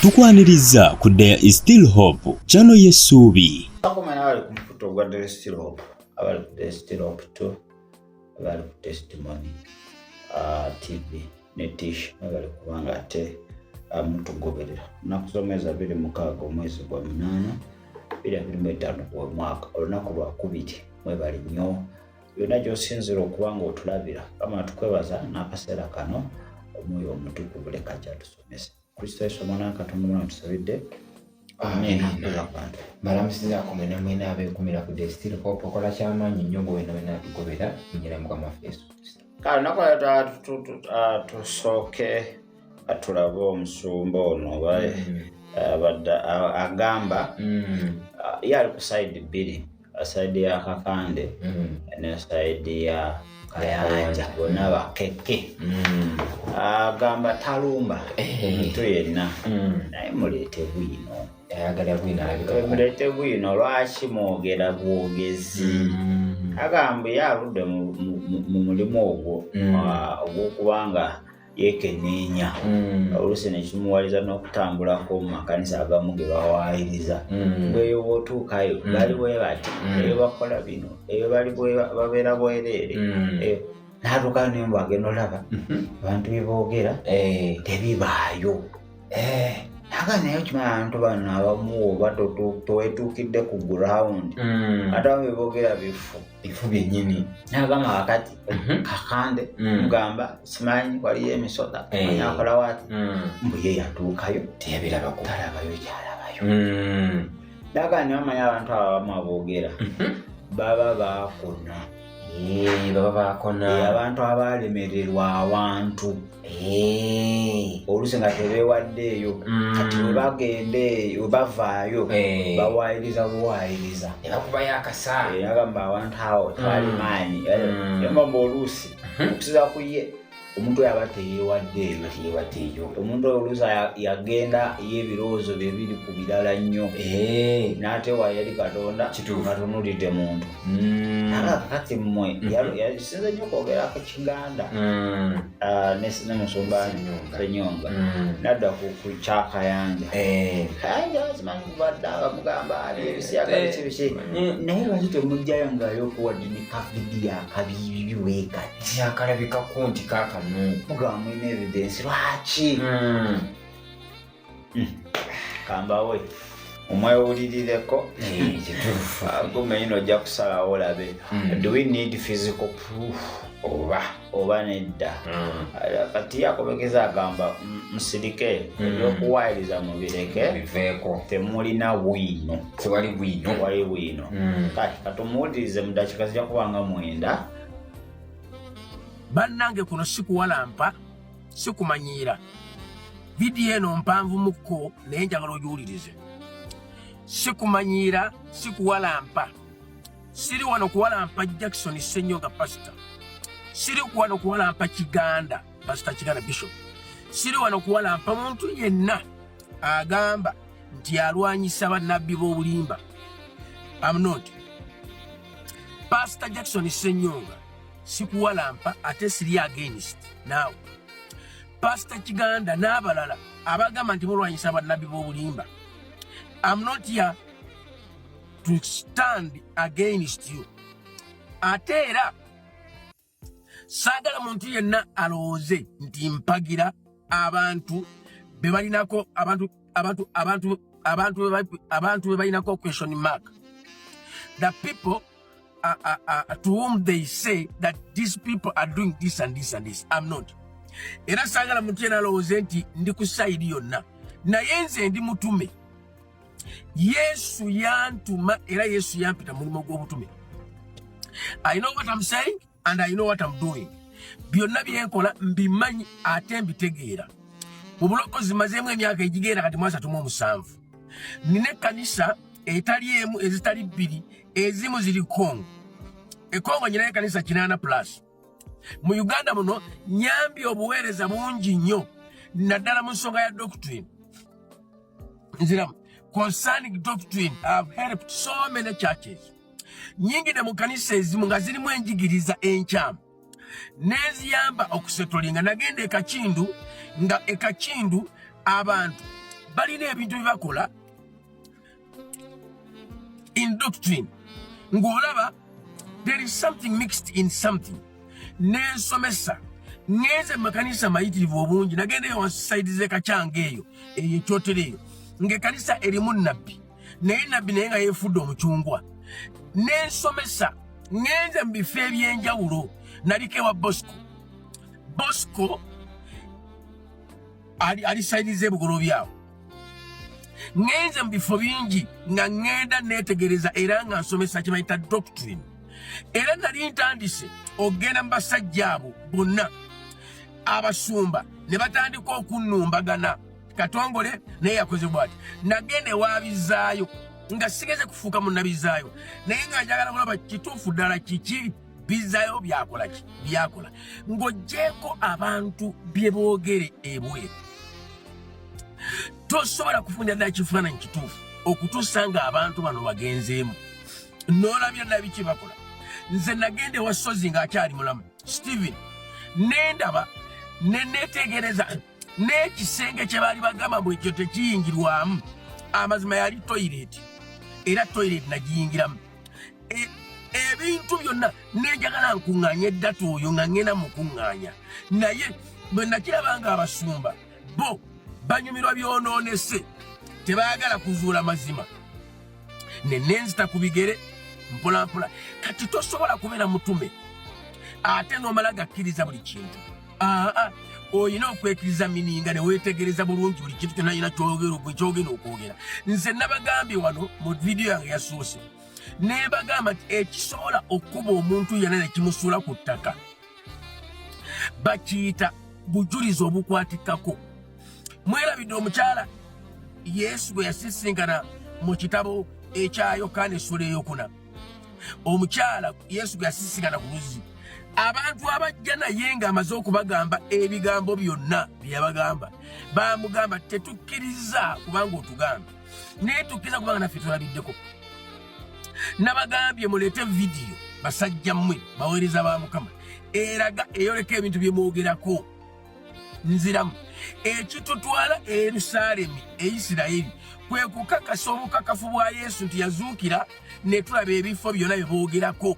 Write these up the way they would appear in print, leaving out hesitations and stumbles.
tukwaniriza ku There is Still Hope channel y'essuubi. Akomena abali ku mputo gwa There is Still Hope, abali ku There is Still Hope 2, abali ku Testimony TV ne Tish, abali kubanga ate mutugoberera nakusomeza 26 omwezi gwa 8 2025 gwa mwaka olunaku lwa 2 mwebali nnyo byonna gy'osinzira okubanga otulabira kama tukwebaza n'akaseera kano omwoyo omutukuvu leka gy'atusomesa Kristo Yesu omwana Katonda omwana tusabidde amen. Balamusiza kumena mwena abeekumira ku The Still Hope okola kyamaanyi nnyo bwena wena tugobera nyera mukama Yesu Kristo kale nakola tusooke atulaba omusumba ono baye abadda agamba yali ku side bbiri side ya Kakande ne side ya Kayanja bonna bakeke agamba talumba omuntu yenna naye muleete bwino ayagala bwino alabika muleete bwino lwaki mwogera bwogezi agamba yaludde mu mulimu ogwo ogw'okubanga yekenneenya oluusi ne kimuwaliza n'okutambulako mu makanisa agamu ge bawaayiriza bweyo bw'otuukayo bali bwe bati eyo bakola bino eyo bali babeera bwereere n'atuukayo naye mbwagenda olaba abantu bye boogera tebibaayo naga naye okimanya abantu bano abamu oba towetuukidde ku ground ate abo bye boogera bifu byennyini nagamba kakati Kakande mugamba simanyi waliyo emisoda anyakola wati mbuye yatuukayo teyabirabako talabayo kyalabayo naga ne bamanya abantu abamu aboogera baba bakona abantu abalemererwa awantu oluusi nga tebeewaddeeyo kati we bagenda eyo bavaayo bawaayiriza buwaayiriza nebakubayo akasa agamba abantu awo tebali maanyi yagamba oluusi okusiza ku ye omuntu yaba teyeewaddeeyo omuntu oluusi yagenda y'ebirowoozo bye biri ku birala nnyo n'ate wayali Katonda katunulidde muntu kati mmwe yasinze nnyo kwogera ku Kiganda n'emusumba Senyonga nadda ku Kyakayanja Kayanja simanyi kubadde bamugamba ebisiyaga biki naye lwaki temujjayo ng'ayokuwadde ne kavidi akabibi weekati akalabikako nti kaakano mugamba mulina evidensi lwaki kambawe omwewulirireko gumeyino ojja kusalawo olabe do we need physical proof oba nedda kati yakobekeza agamba musirike ebyokuwaayiriza mubireke biveeko temulina bwino tewali bwino kati katumuwulirize mu dakiika zijja kubanga 9 bannange kuno sikuwalampa sikumanyiira vidiyo eno mpanvu mukko naye njagala ogiwulirize sikumanyiira sikuwalampa siri wano kuwalampa Jackson Ssenyonga pastor siri wano kuwalampa Kiganda pastor Kiganda bishop siri wano kuwalampa muntu yenna agamba nti alwanyisa bannabbi b'obulimba. I'm not Pastor Jackson Ssenyonga sikuwalampa ate siri against now Pastor Kiganda n'abalala abagamba nti mulwanyisa bannabbi b'obulimba. I'm not here to stand against you. Ate era saagala muntu yenna alowooze nti mpagira abantu be balinako abantu be balinako question mark. The people to whom they say that these people are doing this and this and this. I'm not. Era saagala muntu yenna alowooze nti ndi ku side yonna. Naye nze ndi mutume. Yesu yantuma era Yesu yampita mulimo gw'obutume. I know what I'm saying and I know what I'm doing. Byonna byenkola mbimanyi ate mbitegeera. Mu bulokozi mazeemu emyaka egigenda kati 37. Nina ekkanisa etali emu ezitali bbiri ezimu ziri Kongo. Kongo nyina ekkanisa 8+. Mu Uganda muno nyambye obuweereza bungi nnyo naddala mu nsonga ya doctrine. Nziramu concerning doctrine, I've helped so many churches. Nyingi ne mu kanisa ezimu nga zirimu enjigiriza enkyamu. Neziyamba okusetolinga nagenda ekakindu nga ekakindu abantu balina ebintu bibakola in doctrine ng'olaba there is something mixed in something. Nensomesa ngeze makanisa mayitirivu obungi nagendeyo wansaidize kacyange eyo ekyotereyo ng'ekanisa erimu nabbi naye nabbi naye nga yeefudde omucungwa. Nensomesa ngenze mu bifo eby'enjawulo naliko ewa Bosco alisaidize ebugolobi awo. Ngenze mu bifo bingi nga ngenda neetegereza era nga nsomesa kye bayita doctrine. Era nali ntandise ogenda mu basajja abo bonna abasumba ne batandika okunnumbagana Katongole naye yakoze bwati. Nagenda ewabizaayo nga sigeze kufuuka munnabizaayo naye nga njagala kulaba kituufu ddala kiki bizaayo byakola ki byakola ng'oggyeko abantu bye boogere ebweru. Tosobola kufunda ddala kifaananyi kituufu okutuusa nga abantu bano bagenzeemu n'olabya ddala biki bakola. Nze nagenda ewa Sozi ng'akyali mulamu Steven nendaba neneetegereza n'ekisenge kye baali bagamba bwe ekyo tekiyingirwamu amazima yali toilet era toilet nagiyingiramu. Ebintu byonna nenjagala nkuŋŋaanya eddata oyo nga ngenda mu kuŋŋaanya naye bwe nakirabanga abasumba bo banyumirwa byonoonese tebaagala kuzuula mazima ne nenzita ku bigere mpolampola. Kati tosobola kubeera mutume ate n'omala gakkiriza buli kintu. Oyina okwekiriza mininga ne weetegereza bulungi buli kintu kyonna yina kyogenda okwogera. Nze nabagambye wano mu vidiyo yange yasoose ne bagamba nti ekisobola okuba omuntu yenna ne kimusuula ku ttaka bakiyita bujulizi obukwatikako. Mwerabidde omukyala Yesu bwe yasisinkana mu kitabo ekya Yokaana essula ey'okuna. Omukyala Yesu bwe yasisinkana ku luzzi abantu abajja naye ng'amaze okubagamba ebigambo byonna bye yabagamba baamugamba tetukkiriza kubanga otugambe naye tukkiriza kubanga naffe tulabiddeko. Nabagambye muleete vidiyo basajja mmwe baweereza ba Mukama eraga eyoleka ebintu bye mwogerako nziramu. Ekitutwala e Yerusaalemi e Isirayiri kwe kukakasa obukakafu bwa Yesu nti yazuukira ne tulaba ebifo byonna bye boogerako.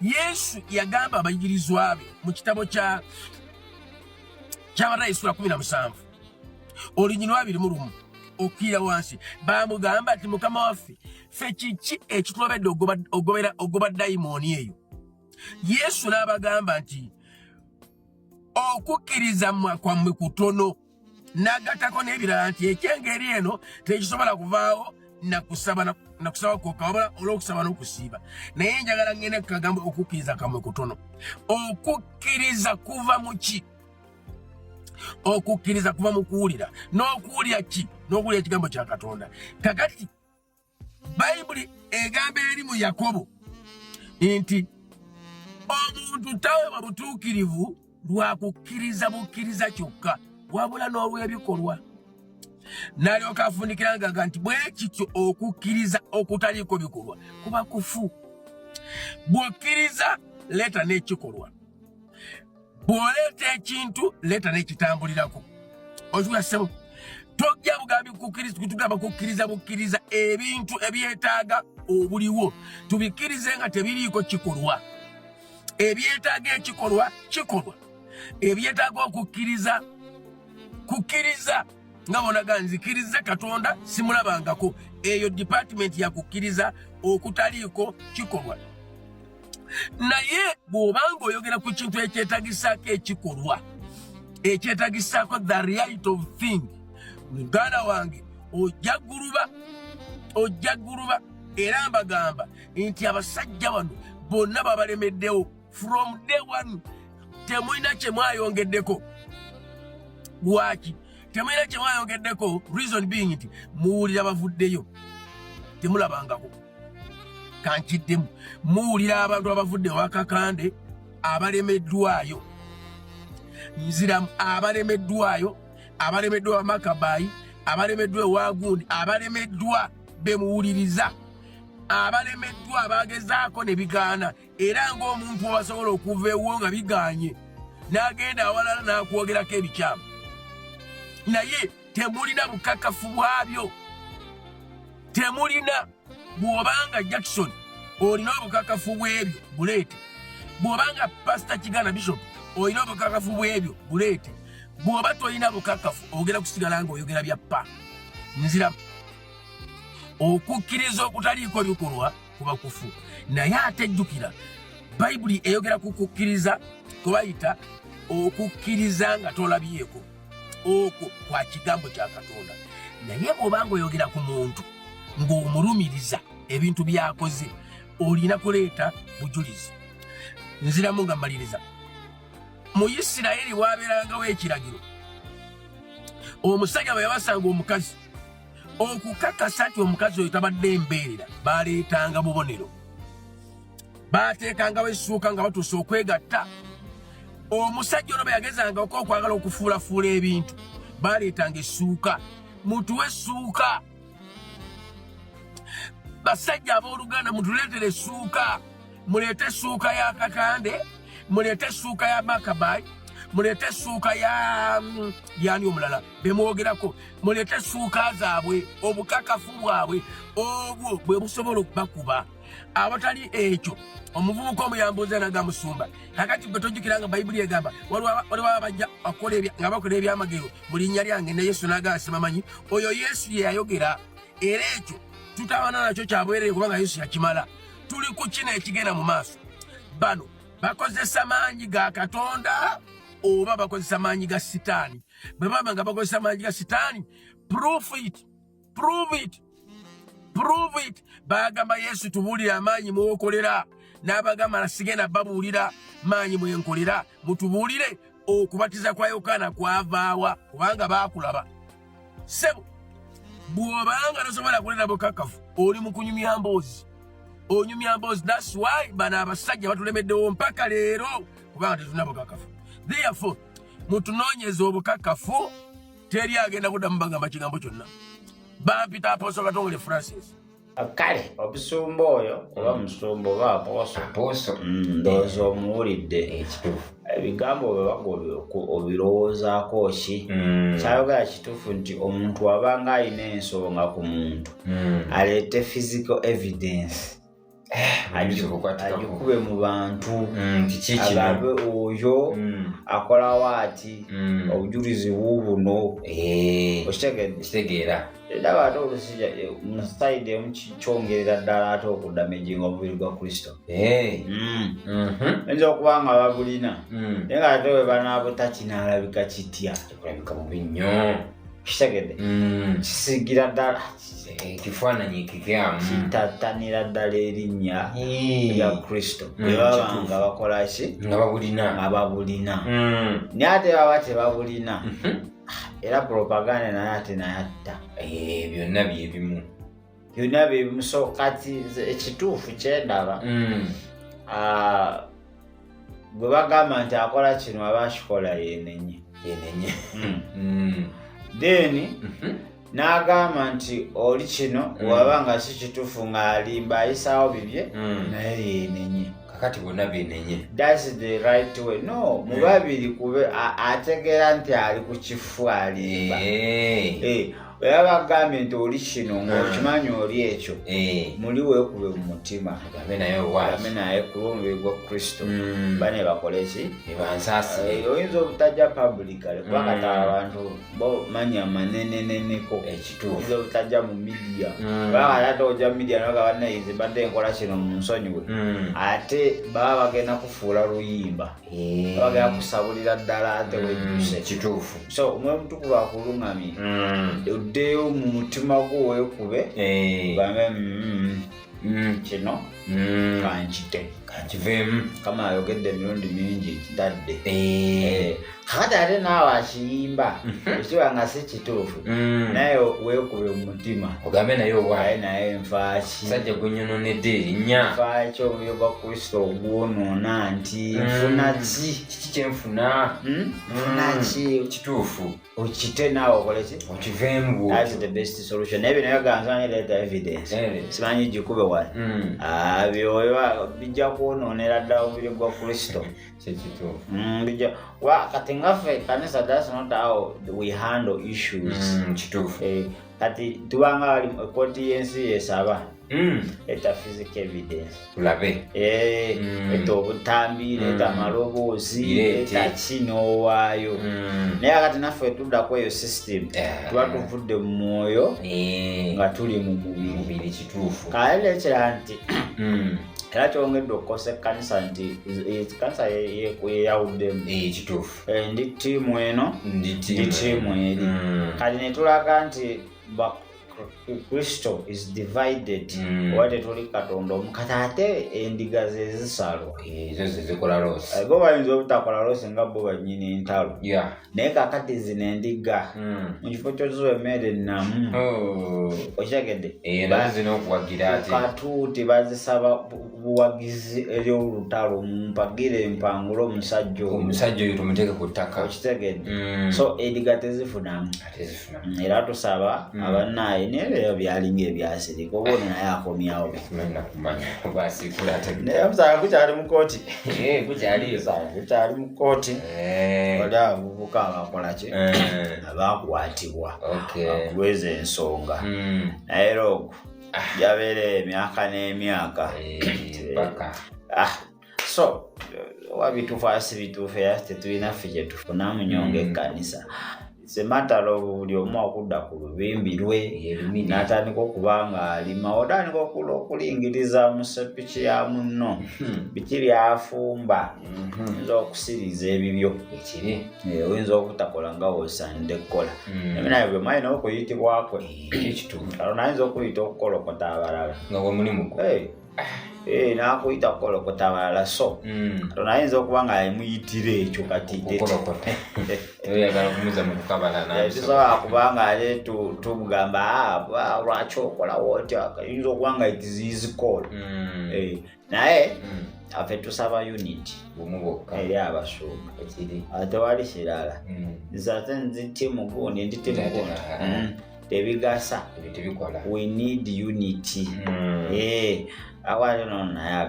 Yesu yagamba abayigirizwa be mu kitabo kya Matayo essula 17 olunyiriri 21 okkiira wansi baamugamba nti Mukama waffe ffe kiki ekitulobedde ogoba dayimooni eyo? Yesu n'abagamba nti okukkiriza kwammwe kutono. N'agattako n'ebirala nti ekyengeri eno tekisobola kuvaawo nakusaba kwokka wabula olw'okusaba n'okusiiba. Naye njagala ngende kagambo okukkiriza kamwe kutono. Okukkiriza kuva mu ki? Okukkiriza kuva mu kuwulira. N'okuwulira ki? N'okuwulira ekigambo kya Katonda. Kakati Bayibuli egamba eri mu Yakobo nti omuntu taweebwa butuukirivu lwa kukkiriza bukkiriza kyokka wabula n'olw'ebikolwa. N'alyoka afundikiranga nti bwe kityo okukkiriza okutaliiko bikolwa kuba kufu. Bw'okkiriza leeta n'ekikolwa. Bw'oleeta ekintu leeta n'ekitambulirako. Okiwulira ssebo? Tojja bugambi kutugamba kukkiriza bukkiriza ebintu ebyetaaga obuliwo tubikkirize nga tebiriiko kikolwa. Ebyetaaga ekikolwa kikolwa. Ebyetaaga okukkiriza kukkiriza. Nga bonaga nzikiriza Katonda simulabangako. Eyo department ya kukkiriza okutaliiko kikolwa. Naye bw'obanga oyogera ku kintu ekyetagisaako ekikolwa ekyetagisaako the right of thing, muganda wange ojja guluba. Era mbagamba nti abasajja bano bonna babalemeddewo from day one. Temulina kye mwayongeddeko. Lwaki temulina kye mwayongeddeko? Reason being nti muwulira bavuddeyo temulabangako. Kankiddemu muwulira abantu abavudde wakakande abalemeddwayo. Nziramu abalemeddwayo, abalemeddwa Makabayi, abalemeddwa Wagundi, abalemeddwa bemuwuliriza, abalemeddwa abagezaako ne bigaana. Era ng'omuntu obasobola okuva ewo nga biganye n'agenda awalala n'akwogerako ebikyamu. Naye temulina bukakafu bwabyo. Temulina. Bw'obanga Jackson olina obukakafu bw'ebyo buleete. Bw'obanga Pastor Kigana Bishop olina obukakafu bw'ebyo buleete. Bw'oba tolina bukakafu ogenda kusigala ng'oyogera bya ppa. Nziramu. Okukkiriza okutaliiko bikolwa kuba kufu. Naye ate ejjukira Bayibuli eyogera ku kukkiriza kubayita okukkiriza nga tolabyeko. Okwo kwa kigambo kya Katonda. Naye bw'obanga oyogera ku muntu ng'omulumiriza ebintu byakoze olina kuleeta bujulizi. Nziramu nga mmaliriza. Mu Isirayiri waabeerangawo ekiragiro. Omusajja bwe yabasanga omukazi okukakasa nti omukazi oyo tabadde mbeerera baaleetanga bubonero. Baateekangawo essuuka nga batuuse okwegatta. Omusajja ono bwe yagezanga okwagala okufuulafuula ebintu baaleetanga essuuka. Mutuwe essuuka. Basajja abooluganda mutuleetere essuuka. Muleete essuuka ya Kakande, muleete essuuka ya Makabayi, muleete essuuka ya yani omulala bemwogerako, muleete essuuka zaabwe, obukakafu bwabwe obwo bwe busobola okubakuba. Abatali ekyo omuvubuka omuyambuze naga musumba kakati bwe tojjukira nga Bayibuli egamba waliwo abajja nga bakola ebyamagero mu linnya lyange ne Yesu n'agamba sibamanyi. Oyo Yesu ye yayogera era ekyo tutawana nakyo kyabwerere kubanga Yesu yakimala. Tuli ku kino ekigenda mu maaso. Bano bakozesa maanyi ga Katonda oba bakozesa maanyi ga Sitaani. Bwe baba nga bakozesa maanyi ga Sitaani, prove it. Bagamba Yesu tubuulire amaanyi mwokolera. N'abagamba nasigenda babuulira maanyi mwenkolera. Mutubuulire okubatiza kwa Yokaana kwavaawa kubanga baakulaba. Sebo bw'obanga tosobola kulera bukakafu oli mu kunyumya mboozi. Onyumya mboozi. That's why bano abasajja batulemeddewo mpaka leero kubanga tetulina bukakafu. Therefore mutunoonyeza obukakafu. Teri agenda kuddamu bagamba kigambo kyonna. Bampita Apostle Katongole Francis. Kale obusumba oyo oba musumba oba aposo ndowooza omuwulidde ekituufu. Ebigambo bwe baga obirowoozaako ki? Kyayogera kituufu nti omuntu abanga alina ensonga ku muntu aleete physical evidence. Agikube mu bantu agambe oyo akola waati obujulizi buubuno. Okitegeera era ate olusijja mu sayidi emu kyongerera ddala ate okudamejinga omubiri gwa Kristo. Oyinza okuba nga babulina naye nga ate we banaabuta kinaalabika kitya. Kulabika bubi nnyo. Kitegedde kisigira ddala ekifaananyi ekikyamu kitattanira ddala erinnya lya Kristo bwe baba nga bakola ki nga babulina. Naye ate baba tebabulina era propaganda naye ate nayatta. Byonna byebimu. So kati ekituufu kyendaba bwe bagamba nti akola kino aba akikola yenenye. Then n'agamba nti oli kino waba nga si kituufu ng'alimba ayisaawo bibye naye yenenye. Kakati bonna benenye. That's the right way. No, mu babiri kube ategeera nti ali ku kifu alimba. Bwe bagambye nti oli kino ng'okimanyi oli ekyo muli weekube mu mutima. Gambe naye ku lw'omubiri gwa Kristo bane bakole ki? Bansaasire. Oyinza obutajja publicly kuba kati abantu bo manya maneneneneko ekituufu. Oyinza obutajja mu media kubanga ate ojja mu media naga bannayizi badde nkola kino mu nsonyiwe ate baba bagenda kufuula luyimba bagenda kusabulira ddala ate wejjuse. Kituufu. So omwoyo mutukuvu akulungamye oddeyo mu mutima gwo weekube gambe kino kankiveemu. Kama ayogedde emirundi mingi kitadde kakati ate naawe akiyimba ekiba nga si kituufu naye weekube mu mutima ogambe naye nfaaki sajja gwenyononedde erinnya nfaaki omubiri gwa Kristo ogwonoona nti nfuna ki? Kiki kyenfuna? Nfuna ki? Kituufu. okite naawe okoleki okivemu that's the best solution. Ebyo naye ganza leeta evidence simanyi gikube wali byoyo bijja kwonoonera ddala omubiri gwa Kristo bijja kati ngaffe kanisa that's not how we handle issues kituufu kati tubanga wali ekkooti y'ensi yesaba eta physical evidence tulabe eta obutambi eta amaloboozi eta kinowaayo naye kati naffe tudda ku eyo system tuba tuvudde mu mwoyo nga tuli mu mubiri kituufu kaleekera nti era kyongedde okukosa ekkanisa nti kanisa yeyawuddemu kituufu ndi ttiimu eno ndi ttiimu eri kati ne tulaga nti Kristo is divided wate tuli Katonda omukati ate endiga ze zisalwa ezo zikola losi bo bayinza obutakola losi nga bo bannyini entalo naye kakati zino endiga mu kifo kyoziwa emmere ennamu okitegedde nazina okuwagira ate katuuti bazisaba buwagizi eri olutalo mpagire empangula omusajja oyo tumuteeke ku ttaka okitegedde so endiga tezifunamu era tusaba abannaye naye byalinga ebyasirika obuno naye akomyawo naye omusala kukyali mu kooti kukyali mu kooti oli abavubuka abakolaki abakwatibwa akulweza ensonga naye loogo yabeera emyaka n'emyaka so wabituufu asi bituufu era tetulina ffe kye tufunamu nyonga ekkanisa sematalo buli omu okudda ku lubimbi lwe n'atandika okuba nga alima otandika okulingiriza mu sepiki ya munno biki byafumba oyinza okusiriza ebibyo oyinza obutakola nga wosaanidde kukola ebinayo bwe mwalina okuyitibwako nayinza okuyita okukolokota abalala nga bwe mulimu nakuyita kukolokota abalala so Katonda ayinza okuba nga yamuyitira ekyo kati tusobola kuba nga ate tumugamba lwaki okolawo otya ayinza okuba nga it is his call naye affe tusaba unity eri abasumba tewali kirala ate nzitimu gundi ndi timu gundi tebigasa we need unity awali nono naye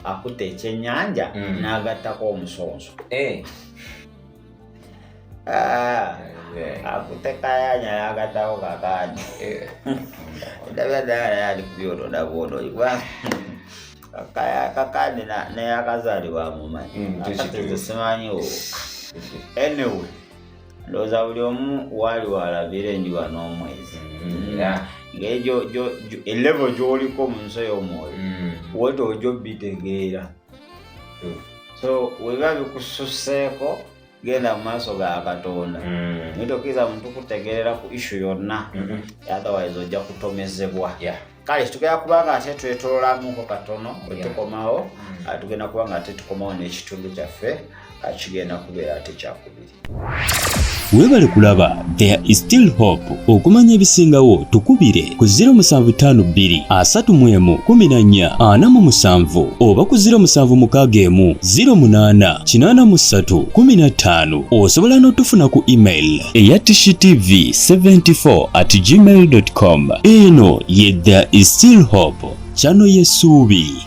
akutta ekyennyanja n'agattako omusonso akutte kayanya n'agattako kakandi ndabya ddala naye ali ku byoto ndabwono kakandi naye akazaalibwa mumanyi akati simanyiwo anyway ndowooza buli omu waali walabira enjuba n'omwezi ng'egyo elevo gy'oliko mu nsi y'omwoyo wete ojja obitegeera so webiba bikususseeko genda mu maaso ga Katonda naye tokkiriza muntu kutegeerera ku issue yonna otherwise ojja kutomezebwa kale tugenda kuba nga ate twetololamuko katono wetukomawo tugenda kuba nga ate tukomawo n'ekitundu kyaffe kigenda kubeera ate kyakubiri. Webale kulaba There is Still Hope. Okumanya ebisingawo tukubire ku 0752 31 14 oba ku 0761 08 83 15. Osobola n'otufuna ku email eya tshitv74@gmail.com. Eno ye There is Still Hope, channel y'essuubi.